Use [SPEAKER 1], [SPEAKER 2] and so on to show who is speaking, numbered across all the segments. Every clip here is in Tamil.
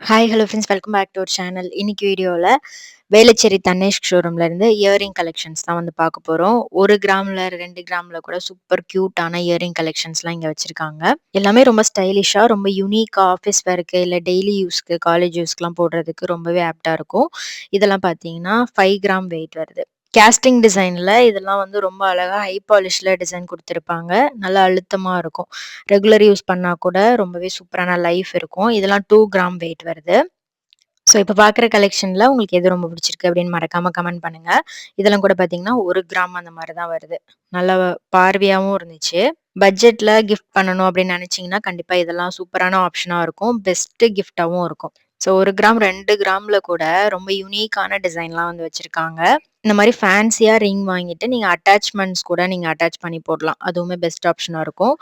[SPEAKER 1] Hi hello friends, welcome back to our channel. இன்னைக்கு வீடியோவில் வேளச்சேரி தனேஷ் ஷோரூம்ல இருந்து இயரிங் கலெக்ஷன்ஸ் தான் வந்து பார்க்க போகிறோம். 1 கிராமில் 2 கிராமில் கூட சூப்பர் க்யூட்டான இயரிங் கலெக்ஷன்ஸ்லாம் இங்கே வச்சுருக்காங்க. எல்லாமே ரொம்ப ஸ்டைலிஷாக, ரொம்ப யூனிக்காக ஆஃபீஸ் வேருக்கு இல்லை டெய்லி யூஸ்க்கு, காலேஜ் யூஸ்க்குலாம் போடுறதுக்கு ரொம்பவே ஆப்டாக இருக்கும். இதெல்லாம் பார்த்தீங்கன்னா 5 கிராம் வெயிட் வருது. கேஸ்டிங் டிசைனில் இதெல்லாம் வந்து ரொம்ப அழகாக ஹை பாலிஷில் டிசைன் கொடுத்துருப்பாங்க. நல்லா அழுத்தமாக இருக்கும். ரெகுலர் யூஸ் பண்ணால் கூட ரொம்பவே சூப்பரான லைஃப் இருக்கும். இதெல்லாம் 2 கிராம் வெயிட் வருது. ஸோ இப்போ பார்க்குற கலெக்ஷனில் உங்களுக்கு எது ரொம்ப பிடிச்சிருக்கு அப்படின்னு மறக்காமல் கமெண்ட் பண்ணுங்கள். இதெல்லாம் கூட பார்த்தீங்கன்னா 1 கிராம் அந்த மாதிரி தான் வருது. நல்லா பார்வையாகவும் இருந்துச்சு. பட்ஜெட்டில் கிஃப்ட் பண்ணணும் அப்படின்னு நினச்சிங்கன்னா கண்டிப்பாக இதெல்லாம் சூப்பரான ஆப்ஷனாக இருக்கும். பெஸ்ட்டு கிஃப்டாகவும் இருக்கும். ஸோ 1 கிராம் 2 கிராமில் கூட ரொம்ப யூனிக்கான டிசைன்லாம் வந்து வச்சுருக்காங்க. இந்த மாதிரி ஃபேன்சியாக ரிங் வாங்கிட்டு நீங்கள் அட்டாச்மெண்ட்ஸ் கூட நீங்கள் அட்டாச் பண்ணி போடலாம். அதுவுமே பெஸ்ட் ஆப்ஷனாக இருக்கும்.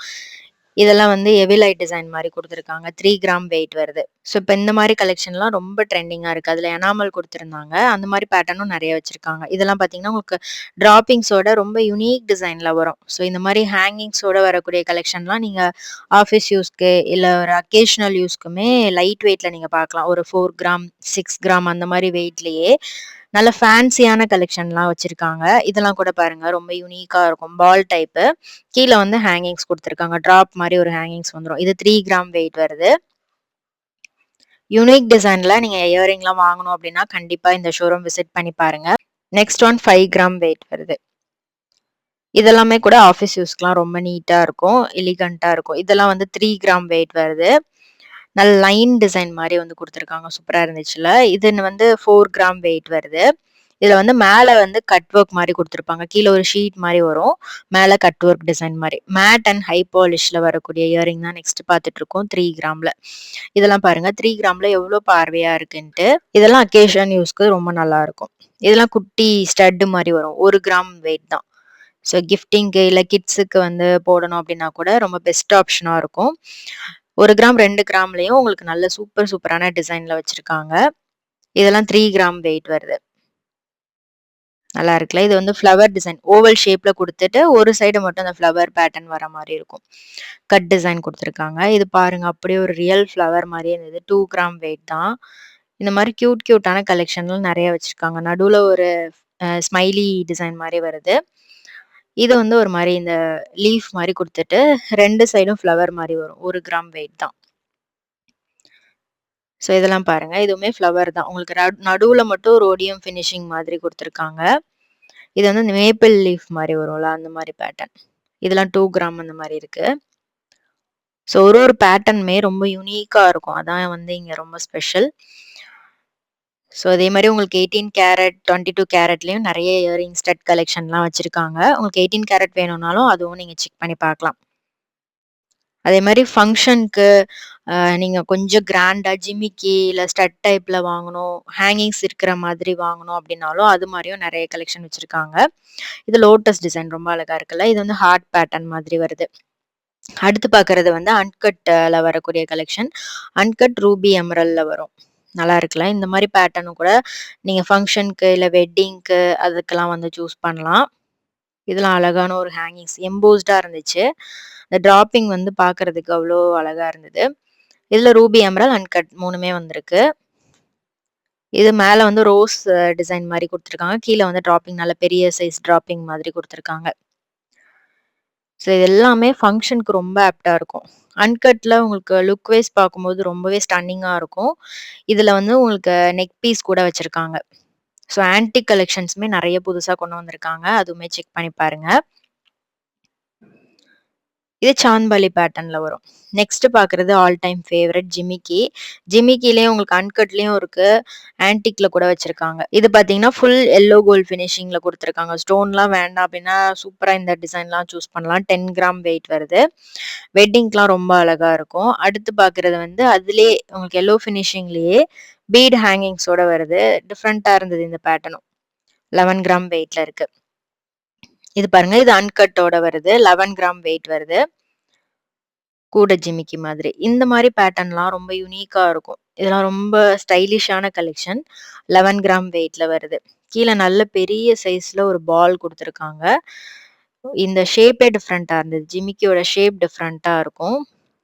[SPEAKER 1] இதெல்லாம் வந்து எவிலைட் டிசைன் மாதிரி கொடுத்துருக்காங்க. 3 கிராம் வெயிட் வருது. ஸோ இப்போ இந்த மாதிரி கலெக்ஷன்லாம் ரொம்ப ட்ரெண்டிங்காக இருக்குது. அதில் எனாமல் கொடுத்துருந்தாங்க. அந்த மாதிரி பேட்டர்னும் நிறைய வச்சுருக்காங்க. இதெல்லாம் பார்த்தீங்கன்னா உங்களுக்கு ட்ராப்பிங்ஸோட ரொம்ப யுனிக் டிசைனில் வரும். ஸோ இந்த மாதிரி ஹேங்கிங்ஸோட வரக்கூடிய கலெக்ஷன்லாம் நீங்கள் ஆஃபீஸ் யூஸ்க்கு இல்லை ஒரு அக்கேஷனல் யூஸ்க்குமே லைட் வெயிட்டில் நீங்கள் பார்க்கலாம். ஒரு 4 கிராம் 6 கிராம் அந்த மாதிரி வெயிட்லேயே நல்ல ஃபேன்சியான கலெக்ஷன்லாம் வச்சிருக்காங்க. இதெல்லாம் கூட பாருங்க ரொம்ப யூனிக்கா இருக்கும். பால் டைப்பு. கீழ வந்து ஹேங்கிங்ஸ் குடுத்துருக்காங்க. ட்ராப் மாரி ஒரு ஹேங்கிங்ஸ் வந்துரும். இது 3 கிராம் வெயிட் வருது. யூனிக் டிசைன்ல நீங்க இயரிங்லாம் வாங்கணும் அப்படின்னா கண்டிப்பா இந்த ஷோரூம் விசிட் பண்ணி பாருங்க. நெக்ஸ்ட் ஒன் 5 கிராம் வெயிட் வருது. இதெல்லாமே கூட ஆஃபீஸ் யூஸ்க்குலாம் ரொம்ப நீட்டா இருக்கும். எலிகன்ட்டா இருக்கும். இதெல்லாம் வந்து 3 கிராம் வெயிட் வருது. நல்ல லைன் டிசைன் மாரி வந்து குடுத்துருக்காங்க. சூப்பரா இருந்துச்சுல்ல. இது வந்து 4 கிராம் வெயிட் வருது. இதுல வந்து மேல வந்து கட் ஒர்க் மாரி குடுத்துருப்பாங்க. கீழ ஒரு ஷீட் மாரி வரும். மேல கட் ஒர்க் டிசைன் மாரி. மேட் அண்ட் ஹை பாலிஷ்ல வரக்கூடிய இயரிங் தான் நெக்ஸ்ட் பார்த்துட்டு இருக்கோம் 3 கிராம்ல. இதெல்லாம் பாருங்க 3 கிராம்ல எவ்வளோ பார்வையா இருக்குன்ட்டு. இதெல்லாம் அக்கேஷன் யூஸ்க்கு ரொம்ப நல்லா இருக்கும். இதெல்லாம் குட்டி ஸ்டட் மாரி வரும். 1 கிராம் வெயிட் தான். ஸோ கிஃப்டிங்க்கு இல்லை கிட்ஸுக்கு வந்து போடணும் அப்படின்னா கூட ரொம்ப பெஸ்ட் ஆப்ஷனாக இருக்கும். 1 கிராம் 2 கிராம்லயும் உங்களுக்கு நல்ல சூப்பரான டிசைன்ல வச்சிருக்காங்க. இதெல்லாம் 3 கிராம் வெயிட் வருது. நல்லா இருக்குல்ல. இது வந்து ஃப்ளவர் டிசைன் ஓவல் ஷேப்ல குடுத்துட்டு ஒரு சைடு மட்டும் அந்த ஃப்ளவர் பேட்டர்ன் வர மாரி இருக்கும். கட் டிசைன் குடுத்துருக்காங்க. இது பாருங்க அப்படியே ஒரு ரியல் ஃப்ளவர் மாரியே இருந்தது. 2 கிராம் வெயிட் தான். இந்த மாரி கியூட்டான கலெக்ஷன்லாம் நெறைய வச்சிருக்காங்க. நடுவுல ஒரு ஸ்மைலி டிசைன் மாரி வருது. இது வந்து ஒரு மாரி இந்த லீஃப் மாரி குடுத்துட்டு 2 சைடும் ஃப்ளவர் மாரி வரும். 1 கிராம் வெயிட் தான். ஸோ இதெல்லாம் பாருங்க. இதுவுமே ஃப்ளவர் தான். உங்களுக்கு நடுவுல மட்டும் ரோடியம் ஃபினிஷிங் மாதிரி குடுத்துருக்காங்க. இது வந்து இந்த மேப்பிள் லீஃப் மாரி வரும்ல, அந்த மாரி பேட்டர்ன். இதெல்லாம் 2 கிராம் அந்த மாரி இருக்கு. ஸோ ஒரு பேட்டர்னுமே ரொம்ப யூனிக்கா இருக்கும். அதான் வந்து இங்க ரொம்ப ஸ்பெஷல். ஸோ அதே மாரி உங்களுக்கு 18 கேரட், 22 கேரட்லயும் நெறைய இயரிங் ஸ்டட் கலெக்ஷன்லாம் வச்சிருக்காங்க. உங்களுக்கு 18 கேரட் வேணும்னாலும் அதுவும் நீங்க செக் பண்ணி பார்க்கலாம். அதே மாரி ஃபங்ஷனுக்கு நீங்க கொஞ்சம் கிராண்டா ஜிமிக்கி இல்ல ஸ்டட் டைப்ல வாங்கணும், ஹேங்கிங்ஸ் இருக்கிற மாதிரி வாங்கணும் அப்படின்னாலும், அது மாரியும் நெறைய கலெக்ஷன் வச்சிருக்காங்க. இது லோட்டஸ் டிசைன் ரொம்ப அழகா இருக்குல்ல. இது வந்து ஹார்ட் பேட்டர்ன் மாதிரி வருது. அடுத்து பார்க்கறது வந்து அன்கட்ல வரக்கூடிய கலெக்ஷன். அன்கட் ரூபி எமரல்ட்ல வரும். நல்லா இருக்குல்ல. இந்த மாரி பேட்டர்னும் கூட நீங்க ஃபங்ஷனுக்கு இல்ல வெட்டிங்க்கு அதுக்கெல்லாம் வந்து சூஸ் பண்ணலாம். இதெல்லாம் அழகான ஒரு ஹேங்கிங்ஸ் எம்போஸ்டா இருந்துச்சு. இந்த டிராப்பிங் வந்து பார்க்கறதுக்கு அவ்வளோ அழகா இருந்தது. இதுல ரூபி எமரல்ட், அன்கட் 3மே வந்திருக்கு. இது மேல வந்து ரோஸ் டிசைன் மாரி குடுத்துருக்காங்க. கீழ வந்து டிராப்பிங் நல்ல பெரிய சைஸ் டிராப்பிங் மாதிரி குடுத்துருக்காங்க. ஸோ இது எல்லாமே ஃபங்ஷனுக்கு ரொம்ப ஆப்ட்டா இருக்கும். அன்கட்ல உங்களுக்கு லுக் வைஸ் பார்க்கும்போது ரொம்பவே ஸ்டன்னிங்கா இருக்கும். இதுல வந்து உங்களுக்கு நெக் பீஸ் கூட வச்சிருக்காங்க. ஸோ ஆன்டிக் கலெக்ஷன்ஸுமே நெறைய புதுசா கொண்டு வந்திருக்காங்க. அதுவுமே செக் பண்ணி பாருங்க. இது சாந்த்பாலி பேட்டர்ன்ல வரும். நெக்ஸ்ட் பார்க்குறது ஆல் டைம் ஃபேவரைட் ஜிமிக்கி. ஜிமிக்கிலயும் உங்களுக்கு அன்கட்லயும் இருக்கு. ஆன்டிக்ல கூட வச்சிருக்காங்க. இது பார்த்தீங்கன்னா, ஃபுல் எல்லோ கோல்ட் ஃபினிஷிங்ல குடுத்துருக்காங்க. ஸ்டோன்லாம் வேண்டாம் அப்டின்னா, சூப்பரா இந்த டிசைன்லாம் சூஸ் பண்ணலாம். 10 கிராம் வெயிட் வருது. வெட்டிங்க்லாம் ரொம்ப அழகா இருக்கும். அடுத்து பார்க்குறது வந்து அதிலயே உங்களுக்கு எல்லோ ஃபினிஷிங்லயே பீட் ஹேங்கிங்ஸோட வருது. டிஃபரெண்ட்டா இருந்தது இந்த பேட்டர்னும். 11 கிராம் வெயிட்ல இருக்கு. இது பாருங்க. இது அன்கட்டோட வருது. 11 கிராம் வெயிட் வருது. கூட ஜிமிக்கி மாதிரி. இந்த மாரி பேட்டர்ன்லாம் ரொம்ப யூனிக்கா இருக்கும். இதெல்லாம் ரொம்ப ஸ்டைலிஷான கலெக்ஷன். 11 கிராம் வெயிட்ல வருது. கீழ நல்ல பெரிய சைஸ்ல ஒரு பால் குடுத்துருக்காங்க. இந்த ஷேப்பே டிஃபரெண்ட்டா இருந்தது. ஜிமிக்கியோட ஷேப் டிஃபரெண்ட்டா இருக்கும்.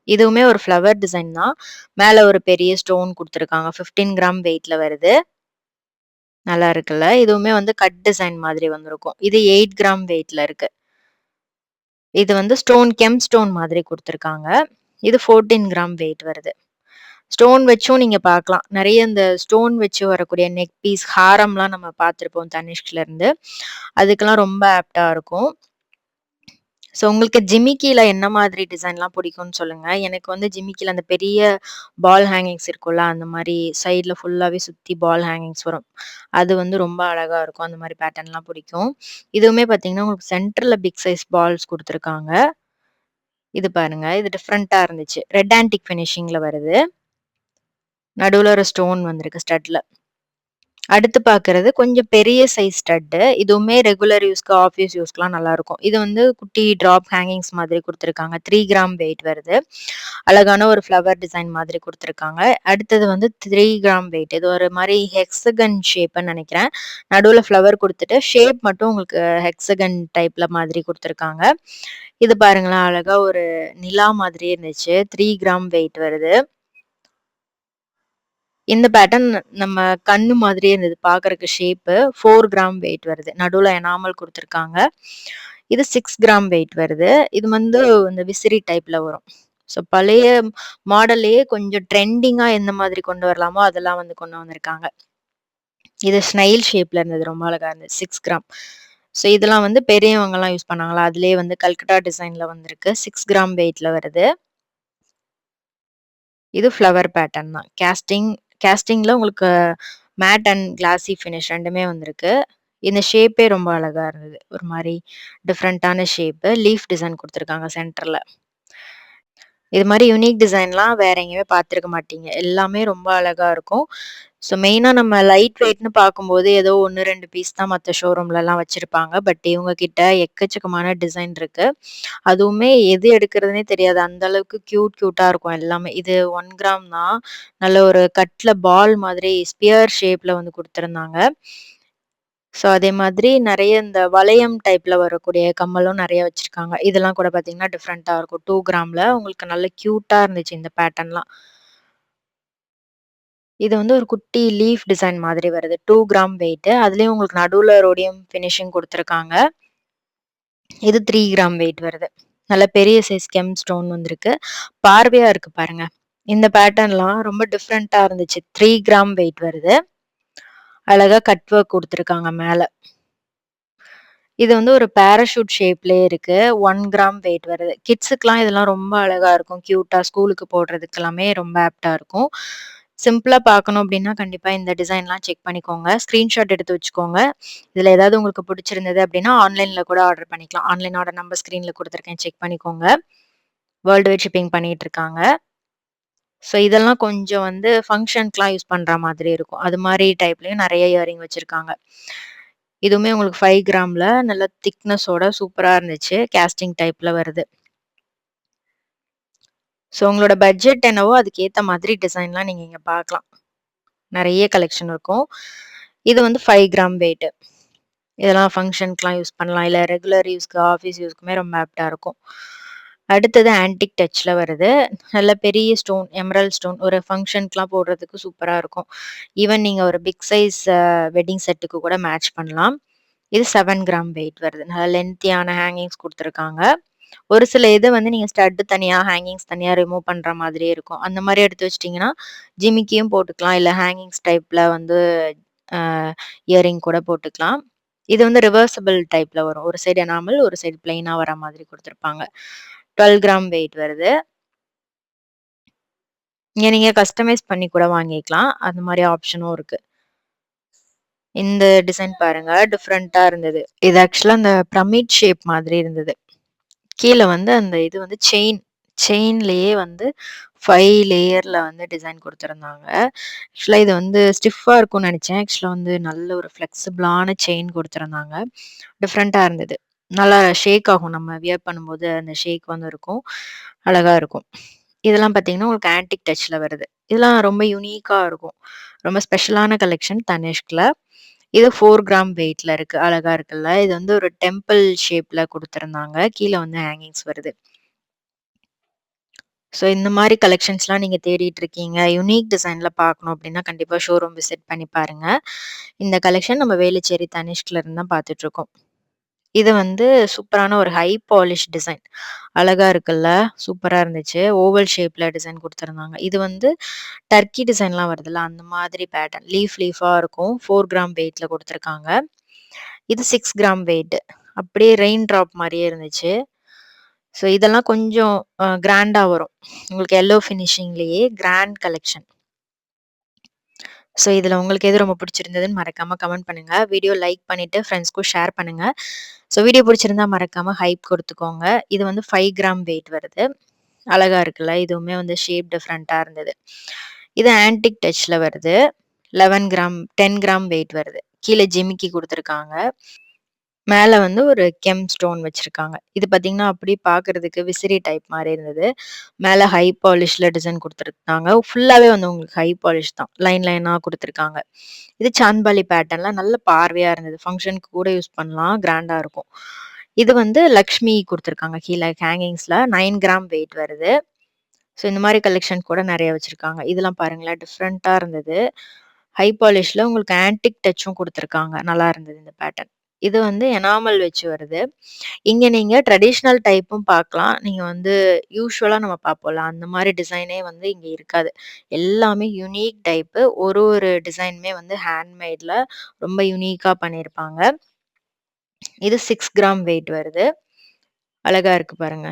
[SPEAKER 1] இதுவுமே ஒரு ஃப்ளவர் டிசைன் தான். மேல ஒரு பெரிய ஸ்டோன் குடுத்துருக்காங்க. 15 கிராம் வெயிட்ல வருது. நல்லா இருக்குல்ல. இதுவுமே வந்து கட் டிசைன் மாதிரி வந்திருக்கும். இது 8 கிராம் வெயிட்ல இருக்கு. இது வந்து கெம் ஸ்டோன் மாதிரி குடுத்துருக்காங்க. இது 14 கிராம் வெயிட் வருது. ஸ்டோன் வச்சும் நீங்க பார்க்கலாம். நெறைய இந்த ஸ்டோன் வச்சு வரக்கூடிய நெக் பீஸ், ஹாரம்லாம் நம்ம பார்த்துருப்போம் தனிஷ்க்ல இருந்து. அதுக்கெல்லாம் ரொம்ப ஆப்ட்டா இருக்கும். ஸோ உங்களுக்கு ஜிமிக்கில என்ன மாதிரி டிசைன்லாம் பிடிக்கும்னு சொல்லுங்க. எனக்கு வந்து ஜிமிக்கில அந்த பெரிய பால் ஹேங்கிங்ஸ் இருக்கும்ல, அந்த மாரி சைட்ல ஃபுல்லாவே சுத்தி பால் ஹேங்கிங்ஸ் வரும். அது வந்து ரொம்ப அழகா இருக்கும். அந்த மாரி பேட்டர்ன்லாம் பிடிக்கும். இதுவுமே பார்த்தீங்கன்னா, உங்களுக்கு சென்டர்ல பிக் சைஸ் பால்ஸ் குடுத்துருக்காங்க. இது பாருங்க. இது டிஃபரெண்ட்டா இருந்துச்சு. ரெட் ஆன்டிக் ஃபினிஷிங்ல வருது. நடுவுல ஒரு ஸ்டோன் வந்திருக்கு ஸ்டட்ல. அடுத்து பார்க்கறது கொஞ்சம் பெரிய சைஸ் ஸ்டட்டு. இதுவுமே ரெகுலர் யூஸ்க்கு, ஆஃபீஸ் யூஸ்க்குலாம் நல்லாருக்கும். இது வந்து குட்டி ட்ராப் ஹேங்கிங்ஸ் மாதிரி குடுத்துருக்காங்க. 3 கிராம் வெயிட் வருது. அழகான ஒரு ஃப்ளவர் டிசைன் மாதிரி குடுத்துருக்காங்க. அடுத்தது வந்து 3 கிராம் வெயிட். இது ஒரு மாரி ஹெக்ஸகன் ஷேப்புன்னு நெனைக்கிறேன். நடுவுல ஃப்ளவர் குடுத்துட்டு, ஷேப் மட்டும் உங்களுக்கு ஹெக்ஸகன் டைப்ல மாதிரி குடுத்துருக்காங்க. இது பாருங்களேன், அழகா ஒரு நிலா மாதிரியே இருந்துச்சு. 3 கிராம் வெயிட் வருது. இந்த பேட்டர்ன் நம்ம கண்ணு மாதிரியே இருந்தது பார்க்கறக்கு ஷேப்பு. 4 கிராம் வெயிட் வருது. நடுவுல எனாமல் குடுத்துருக்காங்க. இது 6 கிராம் வெயிட் வருது. இது வந்து இந்த விசிறி டைப்ல வரும். ஸோ பழைய மாடல்லயே கொஞ்சம் ட்ரெண்டிங்கா எந்த மாதிரி கொண்டு வரலாமோ, அதெல்லாம் வந்து கொண்டு வந்திருக்காங்க. இது ஸ்னைல் ஷேப்ல இருந்தது. ரொம்ப அழகா இருந்தது. 6 கிராம். ஸோ இதெல்லாம் வந்து பெரியவங்கலாம் யூஸ் பண்ணாங்களா, அதிலேயே வந்து கல்கட்டா டிசைன்ல வந்திருக்கு. 6 கிராம் வெயிட்ல வருது. இது ஃப்ளவர் பேட்டர்ன் தான். கேஸ்டிங்ல உங்களுக்கு மேட் அண்ட் கிளாசி ஃபினிஷ் 2மே வந்திருக்கு. இந்த ஷேப்பே ரொம்ப அழகா இருந்தது. ஒரு மாரி டிஃபரண்டான ஷேப்பு. லீஃப் டிசைன் குடுத்துருக்காங்க சென்டர்ல. இது மாரி யூனிக் டிசைன்லாம் வேற எங்கேயுமே பார்த்துருக்க மாட்டீங்க. எல்லாமே ரொம்ப அழகா இருக்கும். ஸோ மெயினா நம்ம லைட் வெயிட்ன்னு பார்க்கும்போது ஏதோ 1, 2 பீஸ் தான் மத்த ஷோரூம்லலாம் வச்சிருப்பாங்க. பட் இவங்க கிட்ட எக்கச்சக்கமான டிசைன் இருக்கு. அதுவுமே எது எடுக்கிறதுன்னே தெரியாது. அந்த அளவுக்கு கியூட்டா இருக்கும் எல்லாமே. இது 1 கிராம் தான். நல்ல ஒரு கட்ல பால் மாதிரி ஸ்பியர் ஷேப்ல வந்து குடுத்துருந்தாங்க. ஸோ அதே மாதிரி நெறைய இந்த வளையம் டைப்ல வரக்கூடிய கம்மலும் நெறைய வச்சிருக்காங்க. இதெல்லாம் கூட பார்த்தீங்கன்னா, டிஃபரெண்ட்டா இருக்கும். 2 கிராம்ல உங்களுக்கு நல்ல கியூட்டா இருந்துச்சு இந்த பேட்டர்ன்லாம். இது வந்து ஒரு குட்டி லீஃப் டிசைன் மாதிரி வருது. 2 கிராம் வெயிட். அதுலயும் உங்களுக்கு நடுவுல ரோடியம் ஃபினிஷிங் குடுத்துருக்காங்க. இது 3 கிராம் வெயிட் வருது. நல்ல பெரிய சைஸ் கெம் ஸ்டோன் வந்திருக்கு. பார்வையா இருக்கு பாருங்க. இந்த பேட்டர்ன்லாம் ரொம்ப டிஃபரெண்ட்டா இருந்துச்சு. 3 கிராம் வெயிட் வருது. அழகா கட் ஒர்க் குடுத்துருக்காங்க மேல. இது வந்து ஒரு பாராசூட் ஷேப்லயே இருக்கு. 1 கிராம் வெயிட் வருது. கிட்ஸுக்குலாம் இதெல்லாம் ரொம்ப அழகா இருக்கும். கியூட்டா ஸ்கூலுக்கு போடுறதுக்கு எல்லாமே ரொம்ப ஆப்ட்டா இருக்கும். சிம்பிளா பார்க்கணும் அப்டின்னா, கண்டிப்பா இந்த டிசைன்லாம் செக் பண்ணிக்கோங்க. ஸ்கிரீன்ஷாட் எடுத்து வச்சுக்கோங்க. இதுல ஏதாவது உங்களுக்கு பிடிச்சிருந்தது அப்டின்னா, ஆன்லைன்ல கூட ஆர்டர் பண்ணிக்கலாம். ஆன்லைன் ஆர்டர் நம்பர் ஸ்க்ரீன்ல குடுத்துருக்கேன். செக் பண்ணிக்கோங்க. வேர்ல்டு வைட் ஷிப்பிங் பண்ணிட்டு இருக்காங்க. ஸோ இதெல்லாம் கொஞ்சம் வந்து ஃபங்ஷனுக்குலாம் யூஸ் பண்ற மாதிரி இருக்கும். அது மாரி டைப்லயும் நெறைய இயரிங் வச்சிருக்காங்க. இதுவுமே உங்களுக்கு 5 கிராம்ல நல்ல திக்னஸோட சூப்பரா இருந்துச்சு. கேஸ்டிங் டைப்ல வருது. ஸோ உங்களோட பட்ஜெட் என்னவோ அதுக்கு ஏத்த மாதிரி டிசைன்லாம் நீங்க இங்க பார்க்கலாம். நெறைய கலெக்ஷன் இருக்கும். இது வந்து 5 கிராம் வெயிட். இதெல்லாம் ஃபங்ஷனுக்குலாம் யூஸ் பண்ணலாம். இல்ல ரெகுலர் யூஸ்க்கு, ஆஃபீஸ் யூஸ்க்குமே ரொம்ப ஆப்ட்டா இருக்கும். அடுத்தது ஆன்டிக் டச்ல வருது. நல்ல பெரிய ஸ்டோன், எமரல்ட் ஸ்டோன் ஒரு ஃபங்ஷனுக்குலாம் போடுறதுக்கு சூப்பரா இருக்கும். ஈவன் நீங்க ஒரு பிக் சைஸ் வெட்டிங் செட்டுக்கு கூட மேட்ச் பண்ணலாம். இது 7 கிராம் வெயிட் வருது. நல்ல லென்த்தியான ஹேங்கிங்ஸ் குடுத்துருக்காங்க. ஒரு சில இது வந்து நீங்க ஸ்டட் தனியா, ஹேங்கிங்ஸ் தனியா ரிமூவ் பண்ற மாதிரியே இருக்கும். அந்த மாரி எடுத்து வச்சுட்டீங்கன்னா, ஜிமிக்கியும் போட்டுக்கலாம். இல்ல ஹேங்கிங்ஸ் டைப்ல வந்து அ இயரிங் கூட போட்டுக்கலாம். இது வந்து ரிவர்சிபிள் டைப்ல வரும். ஒரு சைடு எனாமல், ஒரு சைடு பிளெயினா வர மாதிரி குடுத்துருப்பாங்க. 12 கிராம் வெயிட் வருது. இங்க நீங்க கஸ்டமைஸ் பண்ணி கூட வாங்கிக்கலாம். அந்த மாரி ஆப்ஷனும் இருக்கு. இந்த டிசைன் பாருங்க. டிஃபரெண்ட்டா இருந்தது. இது ஆக்சுவலா அந்த பிரமிட் ஷேப் மாதிரி இருந்தது. கீழ வந்து அந்த இது வந்து செயின்லயே வந்து 5 லேயர்ல வந்து டிசைன் குடுத்துருந்தாங்க. ஆக்சுவலா இது வந்து ஸ்டிஃப்பா இருக்கும்னு நெனச்சேன். ஆக்சுவலா வந்து நல்ல ஒரு ஃப்ளெக்சிபிளான செயின் குடுத்துருந்தாங்க. டிஃபரெண்ட்டா இருந்தது. நல்லா ஷேக் ஆகும். நம்ம வியர் பண்ணும்போது அந்த ஷேக் வந்து இருக்கும். அழகா இருக்கும். இதெல்லாம் பார்த்தீங்கன்னா, உங்களுக்கு ஆன்டிக் டச்ல வருது. இதெல்லாம் ரொம்ப யூனிக்கா இருக்கும். ரொம்ப ஸ்பெஷலான கலெக்ஷன் தனிஷ்க்ல. இது 4 கிராம் வெயிட்ல இருக்கு. அழகா இருக்குல்ல. இது வந்து ஒரு டெம்பிள் ஷேப்ல குடுத்துருந்தாங்க. கீழ வந்து ஹேங்கிங்ஸ் வருது. ஸோ இந்த மாரி கலெக்ஷன்ஸ்லாம் நீங்க தேடிட்டு இருக்கீங்க. யுனிக் டிசைன்ல பார்க்கணும் அப்டின்னா, கண்டிப்பா ஷோரூம் விசிட் பண்ணி பாருங்க. இந்த கலெக்ஷன் நம்ம வேலுச்சேரி தனிஷ்க்ல இருந்து தான் பார்த்துட்டுருக்கோம். இது வந்து சூப்பரான ஒரு ஹை பாலிஷ் டிசைன். அழகா இருக்குல்ல? சூப்பரா இருந்துச்சு. ஓவல் ஷேப்ல டிசைன் குடுத்துருந்தாங்க. இது வந்து டர்க்கி டிசைன்லாம் வருதுல்ல, அந்த மாதிரி பேட்டர்ன். லீஃபா இருக்கும். 4 கிராம் வெயிட்ல குடுத்துருக்காங்க. இது 6 கிராம் வெயிட். அப்படியே ரெயின் ட்ராப் மாரியே இருந்துச்சு. ஸோ இதெல்லாம் கொஞ்சம் கிராண்டா வரும். உங்களுக்கு எல்லோ ஃபினிஷிங்லயே கிராண்ட் கலெக்ஷன். ஸோ இதுல உங்களுக்கு எது ரொம்ப பிடிச்சிருந்ததுன்னு மறக்காம கமெண்ட் பண்ணுங்க. வீடியோ லைக் பண்ணிட்டு ஃப்ரெண்ட்ஸ்க்கும் ஷேர் பண்ணுங்க. ஸோ வீடியோ பிடிச்சிருந்தா மறக்காம ஹைப் கொடுத்துக்கோங்க. இது வந்து 5 கிராம் வெயிட் வருது. அழகா இருக்குல்ல? இதுவுமே வந்து ஷேப் டிஃப்ரெண்ட்டா இருந்தது. இது ஆன்டிக் டச்ல வருது. 11 கிராம் 10 கிராம் வெயிட் வருது. கீழ ஜிமிக்கி குடுத்துருக்காங்க. மேல வந்து ஒரு ஸ்டோன் வச்சிருக்காங்க. இது பார்த்தீங்கன்னா, அப்படியே பார்க்கறதுக்கு விசிறி டைப் மாரி இருந்தது. மேல ஹை பாலிஷ்ல டிசைன் குடுத்துருந்தாங்க. ஃபுல்லாவே வந்து உங்களுக்கு ஹை பாலிஷ் தான். லைனா குடுத்துருக்காங்க. இது சாந்த்பாலி பேட்டர்ன்ல நல்ல பார்வையா இருந்தது. ஃபங்ஷனுக்கு கூட யூஸ் பண்ணலாம். கிராண்டா இருக்கும். இது வந்து லக்ஷ்மி குடுத்துருக்காங்க. கீழ ஹேங்கிங்ஸ்ல 9 கிராம் வெயிட் வருது. ஸோ இந்த மாரி கலெக்ஷன் கூட நெறைய வச்சிருக்காங்க. இதெல்லாம் பாருங்களேன் டிஃப்ரெண்ட்டா இருந்தது. ஹை பாலிஷ்ல உங்களுக்கு ஆன்டிக் டச்சும் குடுத்துருக்காங்க. நல்லா இருந்தது இந்த பேட்டர்ன். இது வந்து எனாமல் வச்சு வருது. இங்க நீங்க ட்ரெடிஷனல் டைப்பும் பார்க்கலாம். நீங்க வந்து யூசுவலா நம்ம பார்ப்போம்ல, அந்த மாரி டிசைனே வந்து இங்க இருக்காது. எல்லாமே யுனிக் டைப்பு. ஒரு டிசைனுமே வந்து ஹேண்ட்மேட்ல ரொம்ப யுனிக்கா பண்ணியிருப்பாங்க. இது 6 கிராம் வெயிட் வருது. அழகா இருக்கு பாருங்க.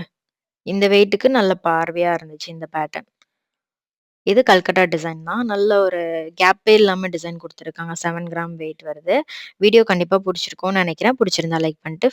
[SPEAKER 1] இந்த வெயிட்டுக்கு நல்ல பார்வையா இருந்துச்சு இந்த பேட்டர்ன். இது கல்கட்டா டிசைன் தான். நல்ல ஒரு கேப்பே இல்லாம டிசைன் குடுத்துருக்காங்க. 7 கிராம் வெயிட் வருது. வீடியோ கண்டிப்பா புடிச்சிருக்கும்னு நெனைக்கிறேன். புடிச்சிருந்தா லைக் பண்ணிட்டு